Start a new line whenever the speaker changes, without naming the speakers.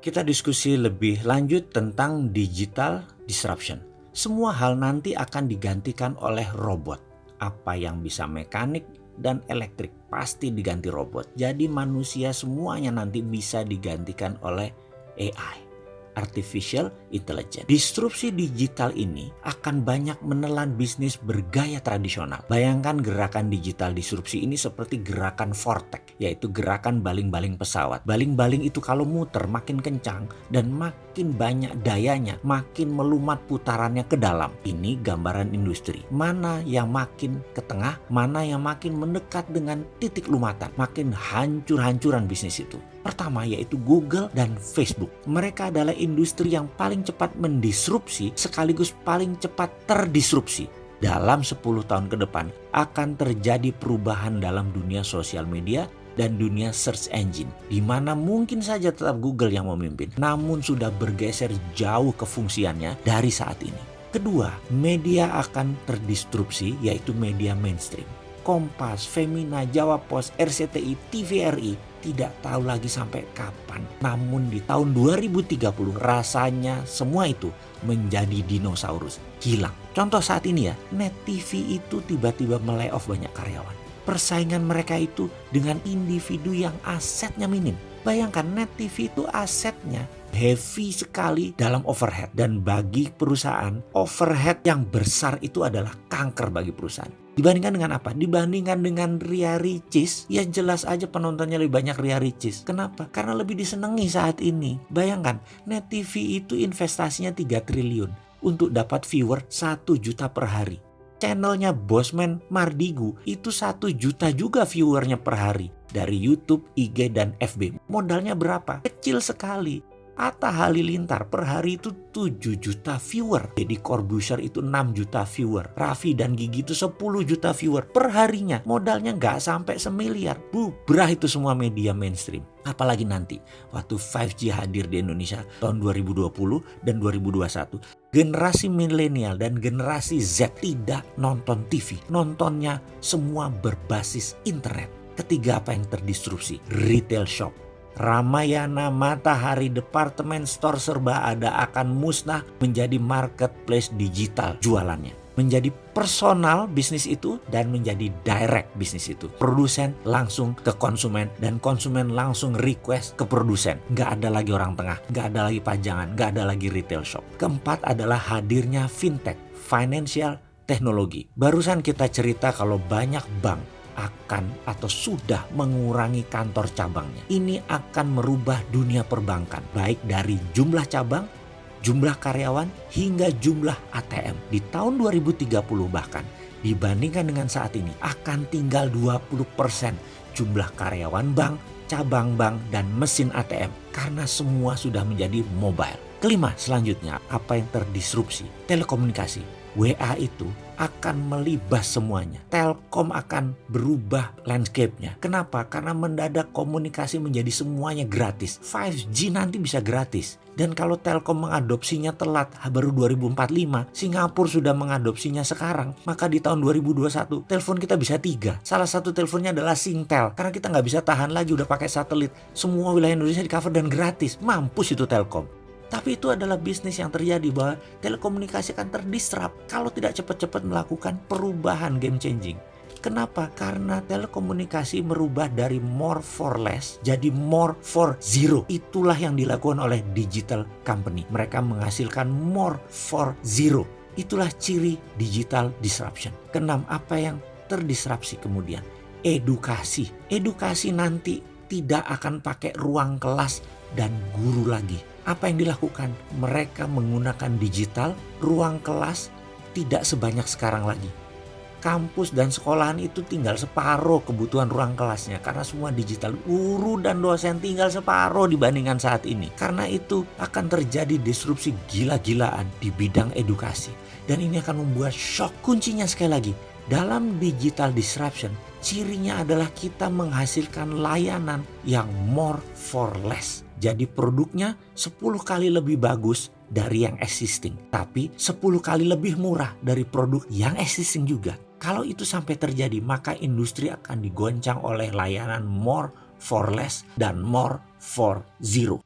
Kita diskusi lebih lanjut tentang digital disruption. Semua hal nanti akan digantikan oleh robot. Apa yang bisa mekanik dan elektrik pasti diganti robot. Jadi manusia semuanya nanti bisa digantikan oleh AI. Artificial Intelligence. Disrupsi digital ini akan banyak menelan bisnis bergaya tradisional. Bayangkan gerakan digital disrupsi ini seperti gerakan vortex, yaitu gerakan baling-baling pesawat. Baling-baling itu kalau muter makin kencang dan makin banyak dayanya, makin melumat putarannya ke dalam. Ini gambaran industri. Mana yang makin ke tengah, mana yang makin mendekat dengan titik lumatan, makin hancur-hancuran bisnis itu. Pertama yaitu Google dan Facebook. Mereka adalah industri yang paling cepat mendisrupsi sekaligus paling cepat terdisrupsi. Dalam 10 tahun ke depan akan terjadi perubahan dalam dunia sosial media dan dunia search engine, di mana mungkin saja tetap Google yang memimpin, namun sudah bergeser jauh kefungsiannya dari saat ini. Kedua, media akan terdisrupsi yaitu media mainstream. Kompas, Femina, Jawa Pos, RCTI, TVRI tidak tahu lagi sampai kapan. Namun di tahun 2030 rasanya semua itu menjadi dinosaurus, hilang. Contoh saat ini ya, Net TV itu tiba-tiba melay-off banyak karyawan. Persaingan mereka itu dengan individu yang asetnya minim. Bayangkan Net TV itu asetnya heavy sekali dalam overhead. Dan bagi perusahaan, overhead yang besar itu adalah kanker bagi perusahaan. Dibandingkan dengan apa? Dibandingkan dengan Ria Ricis, ya jelas aja penontonnya lebih banyak Ria Ricis. Kenapa? Karena lebih disenangi saat ini. Bayangkan, Net TV itu investasinya 3 triliun untuk dapat viewer 1 juta per hari. Channelnya Bosman Mardigu itu 1 juta juga viewernya per hari. Dari YouTube, IG, dan FB. Modalnya berapa? Kecil sekali. Atta Halilintar per hari itu 7 juta viewer. Deddy Corbuzier itu 6 juta viewer. Raffi dan Gigi itu 10 juta viewer per harinya. Modalnya nggak sampai semiliar. Bubrah itu semua media mainstream. Apalagi nanti waktu 5G hadir di Indonesia tahun 2020 dan 2021. Generasi milenial dan generasi Z tidak nonton TV. Nontonnya semua berbasis internet. Ketiga, apa yang terdisrupsi? Retail shop. Ramayana, Matahari, departemen store serba ada akan musnah menjadi marketplace digital jualannya. Menjadi personal bisnis itu dan menjadi direct bisnis itu. Produsen langsung ke konsumen dan konsumen langsung request ke produsen. Nggak ada lagi orang tengah, nggak ada lagi pajangan, nggak ada lagi retail shop. Keempat adalah hadirnya fintech, financial technology. Barusan kita cerita kalau banyak bank akan atau sudah mengurangi kantor cabangnya. Ini akan merubah dunia perbankan, baik dari jumlah cabang, jumlah karyawan, hingga jumlah ATM. Di tahun 2030 bahkan, dibandingkan dengan saat ini, akan tinggal 20% jumlah karyawan bank, cabang bank, dan mesin ATM. Karena semua sudah menjadi mobile. Kelima, selanjutnya, apa yang terdisrupsi? Telekomunikasi. WA itu akan melibas semuanya. Telkom akan berubah landscape-nya. Kenapa? Karena mendadak komunikasi menjadi semuanya gratis. 5G nanti bisa gratis. Dan kalau Telkom mengadopsinya telat, baru 2045, Singapura sudah mengadopsinya sekarang, maka di tahun 2021 telepon kita bisa 3. Salah satu teleponnya adalah Singtel. Karena kita nggak bisa tahan lagi udah pakai satelit. Semua wilayah Indonesia di cover dan gratis. Mampus itu Telkom. Tapi itu adalah bisnis yang terjadi bahwa telekomunikasi akan terdisrupt kalau tidak cepat-cepat melakukan perubahan game changing. Kenapa? Karena telekomunikasi merubah dari more for less jadi more for zero. Itulah yang dilakukan oleh digital company. Mereka menghasilkan more for zero. Itulah ciri digital disruption. Keenam, apa yang terdisrupsi kemudian? Edukasi. Edukasi nanti tidak akan pakai ruang kelas dan guru lagi. Apa yang dilakukan? Mereka menggunakan digital, ruang kelas tidak sebanyak sekarang lagi. Kampus dan sekolahan itu tinggal separuh kebutuhan ruang kelasnya karena semua digital. Guru dan dosen tinggal separuh dibandingkan saat ini. Karena itu akan terjadi disrupsi gila-gilaan di bidang edukasi. Dan ini akan membuat shock. Kuncinya sekali lagi, dalam digital disruption, cirinya adalah kita menghasilkan layanan yang more for less. Jadi produknya 10 kali lebih bagus dari yang existing. Tapi 10 kali lebih murah dari produk yang existing juga. Kalau itu sampai terjadi, maka industri akan digoncang oleh layanan more for less dan more for zero.